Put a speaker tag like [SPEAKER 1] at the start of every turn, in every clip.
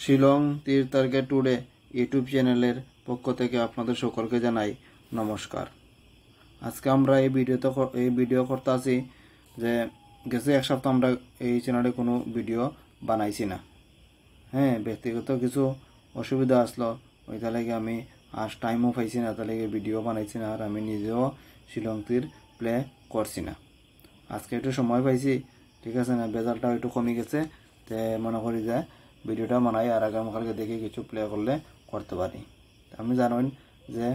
[SPEAKER 1] শিলং তীর target today YouTube চ্যানেলের পক্ষ থেকে আপনাদের সকলকে জানাই নমস্কার। আজকে আমরা এই ভিডিও করতে আছি যে গেছে এক সপ্তাহ আমরা এই চ্যানেলে কোনো ভিডিও বানাইছি না। ব্যক্তিগত কিছু অসুবিধা আসলো, ওইটা লাগে আমি আজ টাইমও পাইছি না, তাহলে ভিডিও বানাইছি না। আর আমি নিজেও শিলং তীর প্লে করছি না। আজকে একটু সময় পাইছি, ঠিক আছে না, বেজালটা একটু কমে গেছে, তো মনে করি যে ভিডিওটা বানাই আর আগামীকালকে দেখে কিছু প্লে করলে করতে পারি। আমি জানেন যে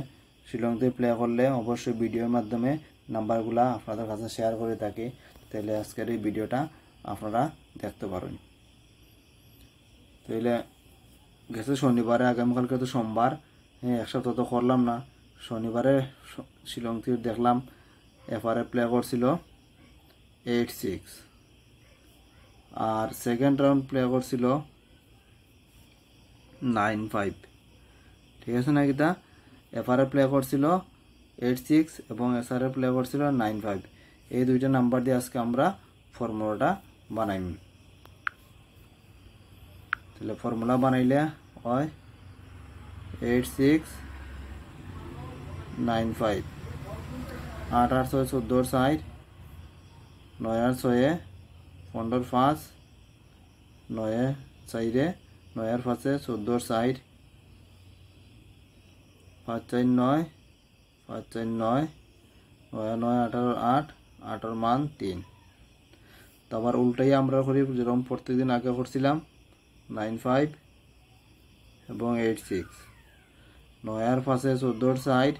[SPEAKER 1] শিলংতে প্লে করলে অবশ্যই ভিডিওর মাধ্যমে নাম্বারগুলা আপনাদের কাছে শেয়ার করে থাকি, তাহলে আজকের এই ভিডিওটা আপনারা দেখতে পারেন। তাইলে গেছে শনিবারে, আগামীকালকে তো সোমবার, এক সপ্তাহ তো করলাম না। শনিবারে শিলং তীর দেখলাম, এফআরএ প্লে করছিল 8-6, আর সেকেন্ড রাউন্ড প্লে করছিল 9-5, ঠিক আছে না? কিতা এফআরএ প্লে করছিল 8-6 এবং এসআরএ প্লে করছিল 9-5। এই দুইটা নাম্বার দিয়ে আজকে আমরা ফর্মুলাটা বানাইম। তাহলে ফর্মুলা বানাইলে হয় 8-6-9-5, 8-8-6-14-60, 9-6-15-5, 9-4, 9-5-14-60, 5-4-9, 5-4-9, 9-9-18-8, 8 মান 3। তো আবার উল্টাই আমরা করি, যেরকম প্রত্যেকদিন আগে করছিলাম 9-5 এবং 8-6, 9-5-14-60,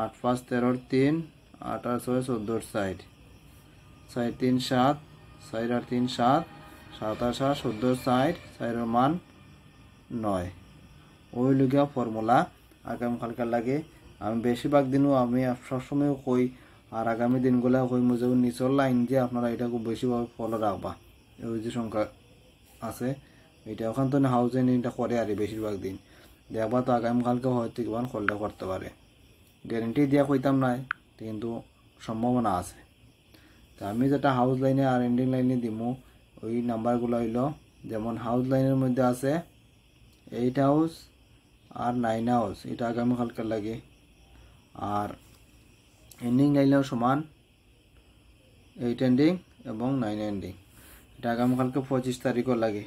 [SPEAKER 1] 8-5-13-3, 8-6-14-60, 4-3-7, 4-8-3-7, 7-8-14-60, 4 মান 9। ওই লিগা ফর্মুলা আগামীকালকার লাগে। আমি বেশিরভাগ দিনও আমি সবসময় কই, আর আগামী দিনগুলা কই মুঝে নিচর লাইন যে আপনারা এটা খুব বেশিভাবে ফলো রাখবা। ওই যে সংখ্যা আছে এটা ওখান তো হাউজে এটা করে আর বেশিরভাগ দিন দেখবা, তো আগামীকালকে হয়তো কিমান করলে করতে পারে। গ্যারেন্টি দিয়া কইতাম নাই, কিন্তু সম্ভাবনা আছে। তা আমি যেটা হাউস লাইনে আর এন্ডিং লাইনে দিমু, ওই নাম্বারগুলো হইল, যেমন হাউস লাইনের মধ্যে আছে 8 হাউস আর 9 হাউস, এটা আগামীকালকে লাগে। আর এন্ডিং লাইনেও সমান 8 এন্ডিং এবং 9 এন্ডিং, এটা আগামীকালকে 25 তারিখও লাগে,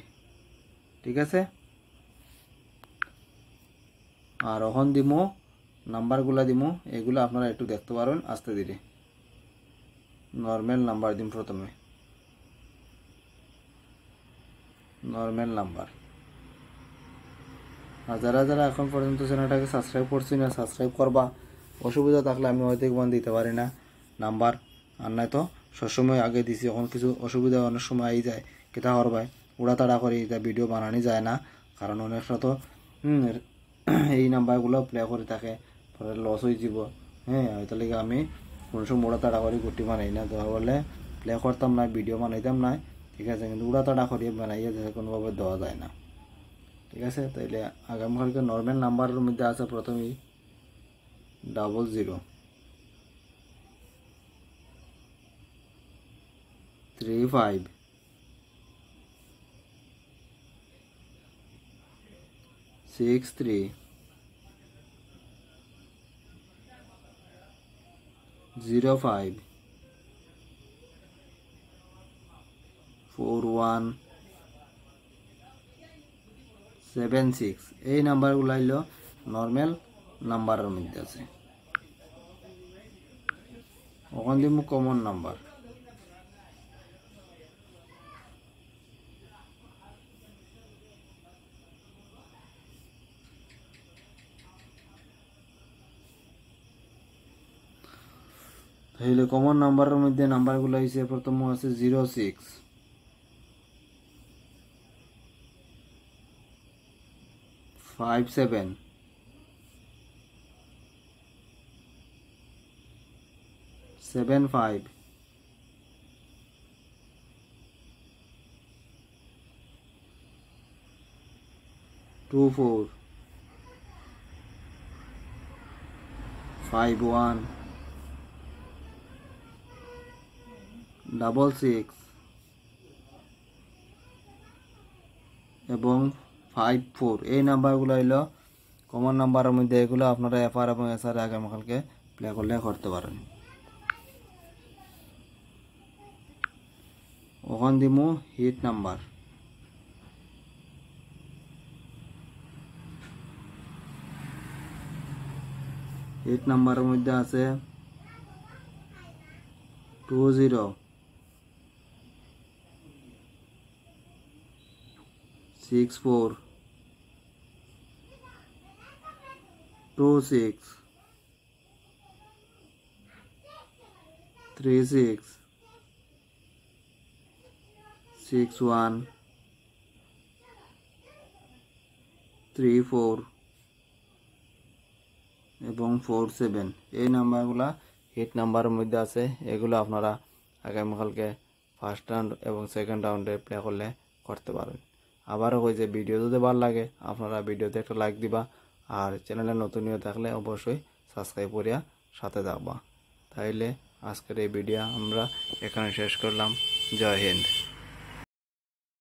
[SPEAKER 1] ঠিক আছে। আর ওখান দিমু নাম্বারগুলা দিমু, এগুলো আপনারা একটু দেখতে পারেন আস্তে ধীরে। নর্মাল নাম্বার দিন, প্রথমে নর্মাল নাম্বার। আর যারা যারা এখন পর্যন্ত চ্যানেলটাকে সাবস্ক্রাইব করছি না, সাবস্ক্রাইব করবা। অসুবিধা থাকলে আমি হয়তো একবার দিতে পারি না নাম্বার, আর নাই তো সবসময় আগে দিছি। এখন কিছু অসুবিধা অনেক সময় আই যায়, কেটা করবাই উড়া তাড়া করে এটা ভিডিও বানানি যায় না, কারণ অনেকটা তো এই নাম্বারগুলো প্লে করে থাকে, পরে লস হয়ে যাব। হয়তো লাগে আমি কোনো সময় উড়া তাড়া করে গুটি বানাই না, দেওয়া বলে প্লে করতাম না, ভিডিও বানাইতাম না, ঠিক আছে। কিন্তু উড়া তাড়া করিয়ে বানাইয়ে কোনোভাবে দেওয়া যায় না, ঠিক আছে। তাইলে আগামীকালকে নর্মাল নাম্বারের মধ্যে আছে প্রথমেই 00, 35, 63, 05, 41, 76। এই নাম্বারগুলো হইল নর্মাল নাম্বারের মধ্যে আছে। ওখান দিয়ে কমন নাম্বার, তাহলে কমন নাম্বারের মধ্যে নাম্বারগুলো হয়েছে, প্রথম আছে 06, 57, 75, 24, 51, 66, এবং 54 এই নাম্বারগুলো হইল কমন নাম্বারের মধ্যে। এগুলো আপনারা এফআর এবং এসআর আগামীকালকে প্লে করলে করতে পারেন। ওখান দিমু হিট নাম্বার। হিট নাম্বারের মধ্যে আছে 20 64 26 36 61 34 এবং 47 এই নাম্বারগুলা হিট নাম্বারের মধ্যে আছে। এগুলো আপনারা আগামীকালকে ফার্স্ট রাউন্ড এবং সেকেন্ড রাউন্ডে প্লে করলে করতে পারবেন। আবারও কই যে ভিডিও যদি ভালো লাগে আপনারা ভিডিওতে একটা লাইক দিবা, আর চ্যানেলে নতুন হয়ে থাকলে অবশ্যই সাবস্ক্রাইব করিয়া সাথে থাকবা। তাইলে আজকের এই ভিডিও আমরা এখানে শেষ করলাম। জয় হিন্দ।